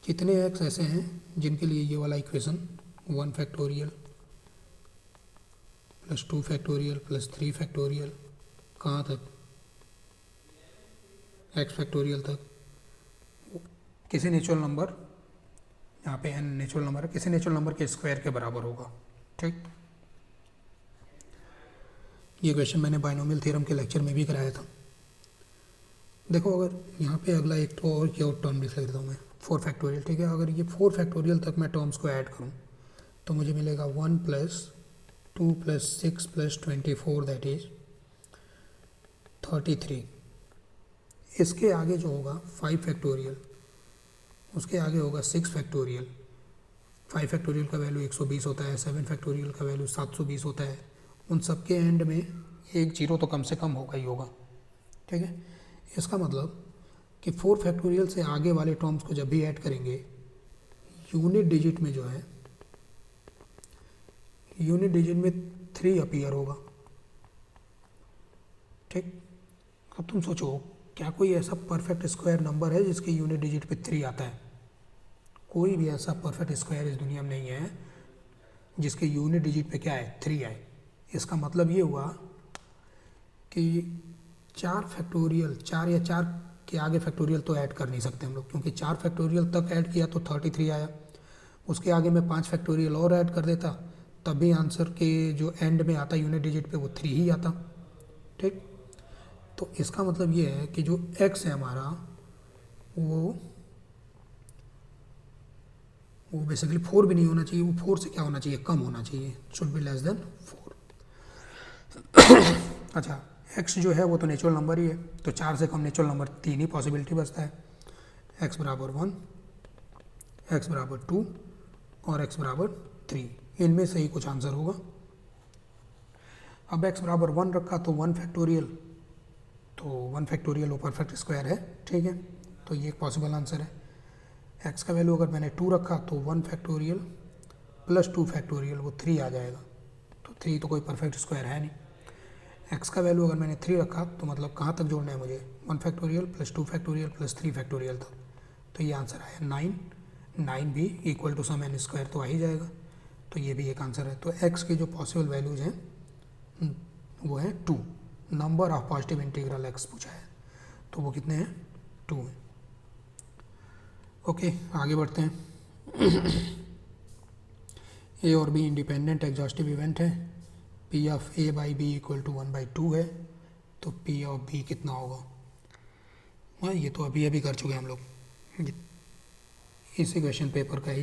कितने x ऐसे हैं जिनके लिए ये वाला equation 1 factorial plus 2 factorial plus 3 factorial कहाँ तक, x फैक्टोरियल तक, किसी नेचुरल नंबर, यहाँ पे n नेचुरल नंबर है, किसी नेचुरल नंबर के स्क्वायर के बराबर होगा। ठीक, ये क्वेश्चन मैंने बाइनोमियल थ्योरम के लेक्चर में भी कराया था। देखो, अगर यहाँ पे अगला एक तो और क्या और टर्म लिख देता हूँ मैं, 4 फैक्टोरियल। ठीक है, अगर ये 4 फैक्टोरियल तक मैं टर्म्स को ऐड करूँ तो मुझे मिलेगा 1 plus 2 plus 6 plus 24 that is 33। इसके आगे जो होगा 5 फैक्टोरियल, उसके आगे होगा 6 फैक्टोरियल। 5 फैक्टोरियल का वैल्यू 120 होता है, 7 फैक्टोरियल का वैल्यू 720 होता है। उन सब के एंड में एक जीरो तो कम से कम होगा ही होगा। ठीक है, इसका मतलब कि 4 फैक्टोरियल से आगे वाले टर्म्स को जब भी ऐड करेंगे यूनिट डिजिट में जो है, यूनिट डिजिट में 3 अपीयर होगा। ठीक, अब तुम सोचो, क्या कोई ऐसा परफेक्ट स्क्वायर नंबर है जिसके यूनिट डिजिट पे 3 आता है? कोई भी ऐसा परफेक्ट स्क्वायर इस दुनिया में नहीं है जिसके यूनिट डिजिट पे क्या है, 3 आए। इसका मतलब ये हुआ कि 4 फैक्टोरियल, 4 या 4 के आगे फैक्टोरियल तो ऐड कर नहीं सकते हम लोग, क्योंकि 4 फैक्टोरियल तक ऐड किया तो 33 आया। उसके आगे मैं 5 फैक्टोरियल और ऐड कर देता तब भी आंसर के जो एंड में आता यूनिट डिजिट पे वो 3 ही आता। ठीक, तो इसका मतलब ये है कि जो x है हमारा वो बेसिकली 4 भी नहीं होना चाहिए, वो 4 से क्या होना चाहिए, कम होना चाहिए, शुड बी लेस देन 4। अच्छा, x जो है वो तो नेचुरल नंबर ही है, तो 4 से कम नेचुरल नंबर 3 ही पॉसिबिलिटी बचता है। x बराबर 1, x बराबर 2 और x बराबर 3, इनमें से ही कुछ आंसर होगा। अब x बराबर 1 रखा तो 1 फैक्टोरियल, तो 1 फैक्टोरियल वो परफेक्ट स्क्वायर है। ठीक है, तो ये एक पॉसिबल आंसर है। x का वैल्यू अगर मैंने 2 रखा तो 1 फैक्टोरियल प्लस 2 फैक्टोरियल वो 3 आ जाएगा, तो 3 तो कोई परफेक्ट स्क्वायर है नहीं। x का वैल्यू अगर मैंने 3 रखा तो मतलब कहाँ तक जोड़ना है मुझे, 1 factorial plus 2 factorial plus 3 factorial तक, तो ये आंसर आया 9। 9 भी equal to sum n square तो आ ही जाएगा, तो ये भी एक आंसर है। तो x के जो पॉसिबल वैल्यूज हैं वो है 2। Number of positive integral x पूछा है, तो वो कितने हैं, 2 हैं। ओके, आगे बढ़ते हैं। ए और बी इंडिपेंडेंट एग्जॉस्टिव इवेंट है, P of A by B equal to 1/2 है, तो पी ऑफ बी कितना होगा? हाँ, ये तो अभी अभी कर चुके हैं हम लोग, इसी क्वेश्चन पेपर का ही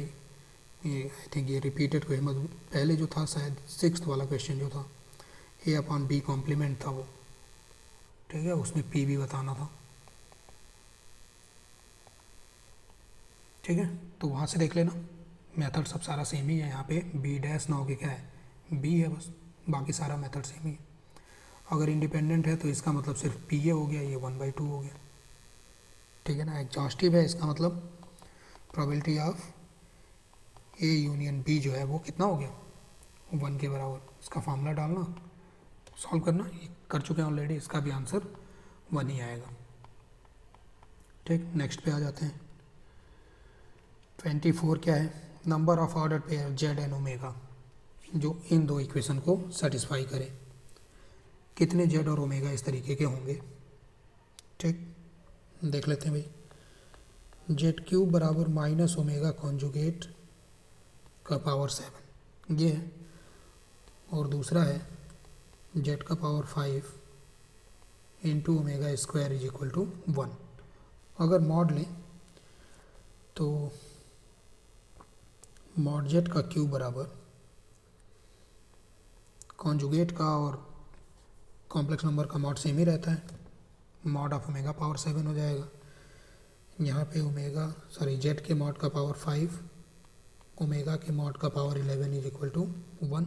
ये, आई थिंक ये रिपीटेड क्वेश्चन, मतलब पहले जो था शायद 6th वाला क्वेश्चन जो था, ए अपॉन बी कॉम्प्लीमेंट था वो। ठीक है, उसमें पी भी बताना था। ठीक है, तो वहाँ से देख लेना, मेथड सब सारा सेम ही है। यहाँ पे बी डैश ना होके क्या है, बी है बस, बाकी सारा मेथड सेम ही है। अगर इंडिपेंडेंट है तो इसका मतलब सिर्फ पी ए हो गया, ये 1/2 हो गया। ठीक है ना, एग्जॉस्टिव है, इसका मतलब probability of A union B जो है वो कितना हो गया, 1 के बराबर। इसका फार्मूला डालना, सॉल्व करना, ये कर चुके हैं ऑलरेडी, इसका भी आंसर 1 ही आएगा। ठीक, नेक्स्ट पे आ जाते हैं। 24 क्या है, number of order pair Z and omega जो इन दो इक्वेशन को सेटिस्फाई करें। कितने जेड और ओमेगा इस तरीके के होंगे? ठीक, देख लेते हैं भाई। जेड क्यूब बराबर माइनस ओमेगा कॉन्जुगेट का पावर 7 ये है, और दूसरा है जेड का power 5 into omega square is equal to 1। अगर मॉड लें तो मॉड जेड का क्यूब बराबर कॉन्जुगेट का और कॉम्प्लेक्स नंबर का मॉड सेम ही रहता है, मॉड ऑफ ओमेगा पावर 7 हो जाएगा। यहाँ पे जेड के मॉड का पावर 5, ओमेगा के मॉड का पावर 11 इज इक्वल टू 1।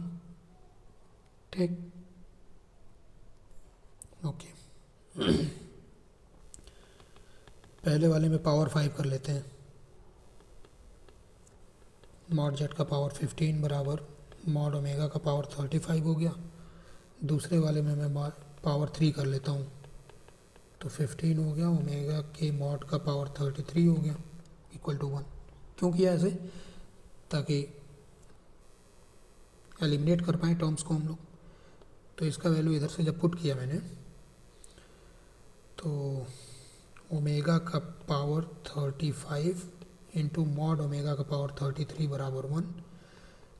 ठीक, ओके। पहले वाले में पावर 5 कर लेते हैं। मॉड जेड का पावर 15 बराबर मॉड ओमेगा का पावर 35 हो गया। दूसरे वाले में मैं पावर 3 कर लेता हूँ, तो 15 हो गया, ओमेगा के मॉड का पावर 33 हो गया इक्वल टू 1। क्यों किया ऐसे? ताकि एलिमिनेट कर पाएँ टर्म्स को हम लोग। तो इसका वैल्यू इधर से जब पुट किया मैंने, तो ओमेगा का पावर 35 इंटू मॉड ओमेगा का पावर 33 बराबर 1।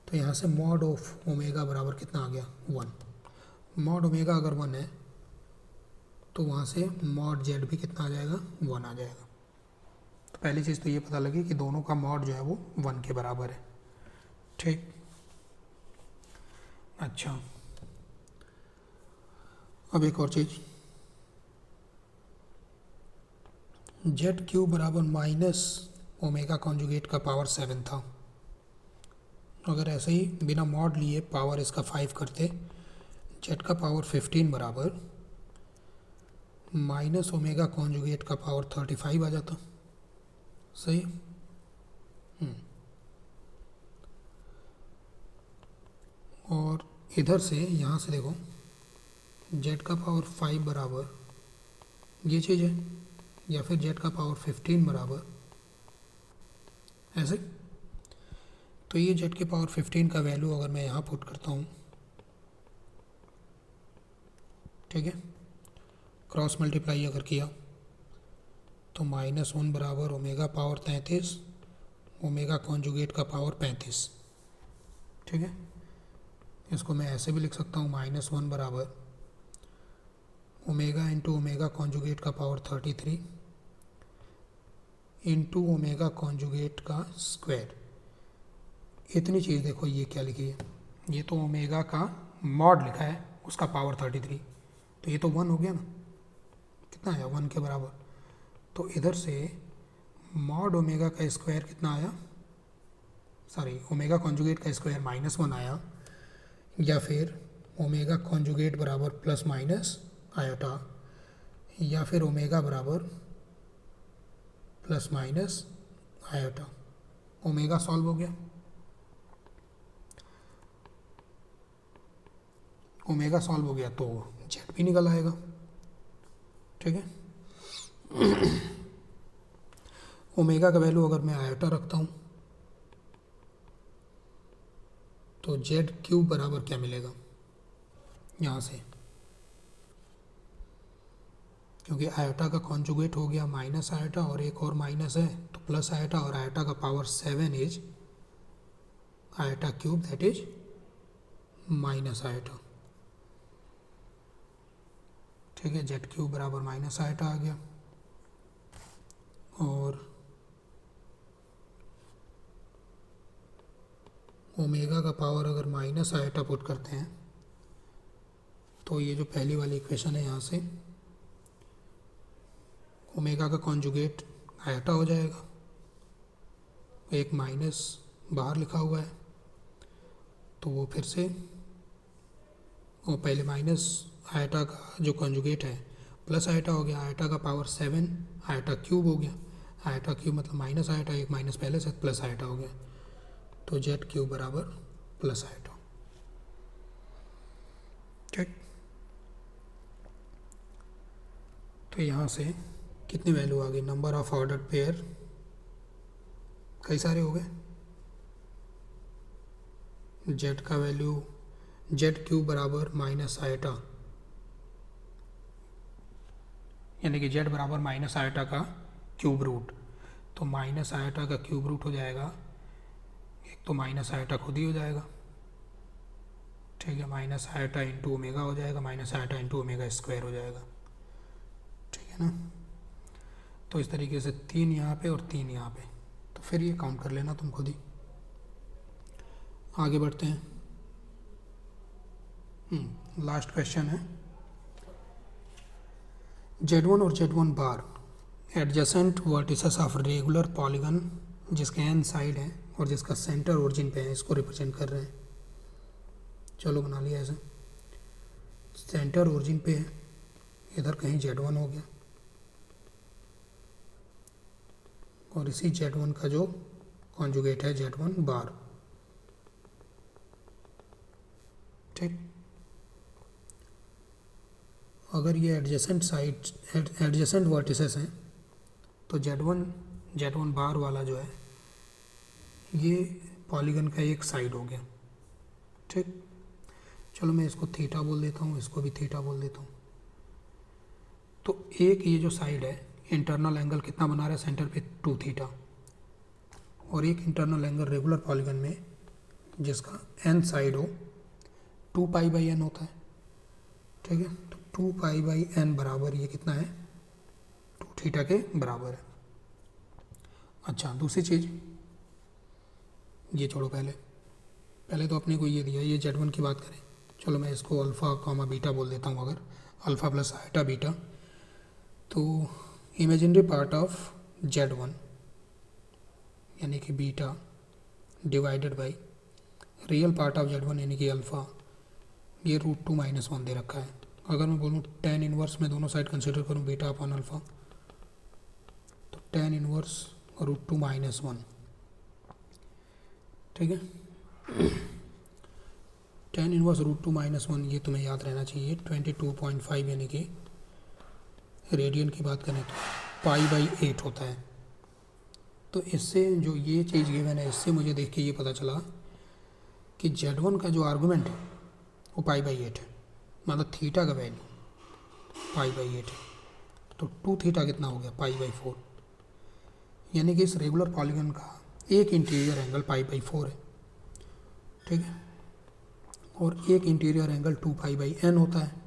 तो यहाँ से मॉड ऑफ ओमेगा बराबर कितना आ गया? 1। मॉड ओमेगा अगर 1 है तो वहाँ से मॉड जेड भी कितना आ जाएगा? 1 आ जाएगा। तो पहली चीज़ तो ये पता लगी कि दोनों का मॉड जो है वो 1 के बराबर है। ठीक, अच्छा, अब एक और चीज़, जेड क्यू बराबर माइनस ओमेगा कॉन्जुगेट का पावर 7 था। अगर ऐसे ही बिना मॉड लिए पावर इसका 5 करते, जेड का पावर 15 बराबर माइनस ओमेगा कॉन्जुगेट का पावर 35 आ जाता। सही। और इधर से यहाँ से देखो, जेड का पावर 5 बराबर ये चीज़ है, या फिर जेड का पावर 15 बराबर ऐसे। तो ये जेड के पावर 15 का वैल्यू अगर मैं यहाँ पुट करता हूँ, ठीक है, क्रॉस मल्टीप्लाई अगर किया तो -1 बराबर ओमेगा पावर 33 ओमेगा कॉन्जुगेट का पावर 35। ठीक है, इसको मैं ऐसे भी लिख सकता हूँ, -1 बराबर ओमेगा इंटू ओमेगा कॉन्जुगेट का पावर 33 इंटू ओमेगा कॉन्जुगेट का स्क्वायर। इतनी चीज़ देखो, ये क्या लिखी है? ये तो ओमेगा का मॉड लिखा है, उसका पावर 33, तो ये तो 1 हो गया ना, कितना आया? 1 के बराबर। तो इधर से मॉड ओमेगा का स्क्वायर कितना आया? सॉरी, ओमेगा कॉन्जुगेट का स्क्वायर -1 आया, या फिर ओमेगा कॉन्जुगेट बराबर प्लस माइनस आयोटा, या फिर ओमेगा बराबर plus minus iota. Omega solve हो गया, ओमेगा सॉल्व हो गया तो जेड भी निकल आएगा। ठीक है, ओमेगा का वैल्यू अगर मैं आयोटा रखता हूँ तो जेड क्यूब बराबर क्या मिलेगा यहाँ से? क्योंकि आयोटा का कॉन्जुगेट हो गया माइनस आयोटा, और एक और माइनस है तो प्लस आयोटा, और आयोटा का power 7 is iota cube, that is minus iota. ठीक है, जेड क्यूब बराबर माइनस आयोटा आ गया। और ओमेगा का पावर अगर माइनस आयोटा पुट करते हैं तो ये जो पहली वाली इक्वेशन है, यहाँ से ओमेगा का कॉन्जुगेट आयोटा हो जाएगा, एक माइनस बाहर लिखा हुआ है तो वो फिर से, वो पहले माइनस आयोटा का जो कॉन्जुगेट है प्लस आयोटा हो गया, आयोटा का पावर 7 आयोटा क्यूब हो गया, आयोटा क्यूब मतलब माइनस आयोटा, एक माइनस पहले से प्लस आयोटा हो गया, तो जेड क्यूब बराबर प्लस आयोटा। ठीक, तो यहाँ से कितनी वैल्यू आ गई? नंबर ऑफ ऑर्डर्ड पेयर कई सारे हो गए। जेड का वैल्यू, जेड क्यूब बराबर माइनस आयोटा, यानी कि जेड बराबर माइनस आयोटा का क्यूब रूट, तो माइनस आयोटा का क्यूब रूट हो जाएगा, एक तो माइनस आयोटा खुद ही हो जाएगा, ठीक है, माइनस आयोटा इंटू ओमेगा हो जाएगा, minus iota into omega square हो जाएगा। ठीक है ना, तो इस तरीके से 3 यहाँ पे और 3 यहाँ पे, तो फिर ये काउंट कर लेना तुम खुद ही। आगे बढ़ते हैं, लास्ट क्वेश्चन है, Z1 और Z1 bar adjacent vertices of regular polygon जिसके एन साइड हैं और जिसका सेंटर ओरिजिन पे है, इसको रिप्रेजेंट कर रहे हैं। चलो बना लिया ऐसे। सेंटर ओरिजिन पे है, इधर कहीं Z1 हो गया, और इसी Z1 का जो कॉन्जुगेट है Z1 बार। ठीक, अगर ये एडजेसेंट साइड एडजेसेंट वर्टिसेस हैं तो Z1 बार वाला जो है ये पॉलीगन का एक साइड हो गया। ठीक, चलो मैं इसको थीटा बोल देता हूँ, इसको भी थीटा बोल देता हूँ। तो एक ये जो साइड है इंटरनल एंगल कितना बना रहा है सेंटर पे 2 थीटा, और एक इंटरनल एंगल रेगुलर पॉलीगन में जिसका n साइड हो 2 पाई बाई n होता है। ठीक है, तो 2 पाई बाई n बराबर ये कितना है 2 थीटा के बराबर है। अच्छा, दूसरी चीज़ ये छोड़ो, पहले तो अपने को ये दिया, ये Z1 की बात करें, चलो मैं इसको अल्फ़ा कॉमा बीटा बोल देता हूँ। अगर अल्फ़ा प्लस आइटा बीटा, तो इमेजिनरी पार्ट ऑफ Z1 यानी कि beta divided by real part of Z1 यानी कि अल्फ़ा, ये √2 - 1 दे रखा है। अगर मैं बोलूँ tan इनवर्स में दोनों साइड कंसिडर करूँ बीटा अपॉन अल्फ़ा, तो tan इनवर्स √2 - 1। ठीक है, tan इनवर्स √2 - 1 ये तुम्हें याद रहना चाहिए 22.5 यानी कि रेडियन की बात करें तो π/8 होता है। तो इससे जो ये चीज़ गिवन है, इससे मुझे देख के ये पता चला कि Z1 का जो आर्गूमेंट है वो π/8 है, मतलब थीटा का वैल्यू π/8 है। तो 2 थीटा कितना हो गया π/4, यानी कि इस रेगुलर पॉलीगन का एक इंटीरियर एंगल π/4 है। ठीक है, और एक इंटीरियर एंगल 2 π/n होता है।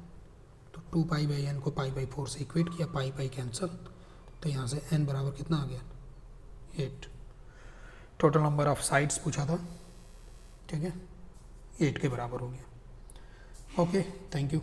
तो 2 π/n को π/4 से इक्वेट किया, पाई कैंसिल, तो यहाँ से n बराबर कितना आ गया 8। टोटल नंबर ऑफ साइड्स पूछा था, ठीक है, 8 के बराबर हो गया। Okay, thank you.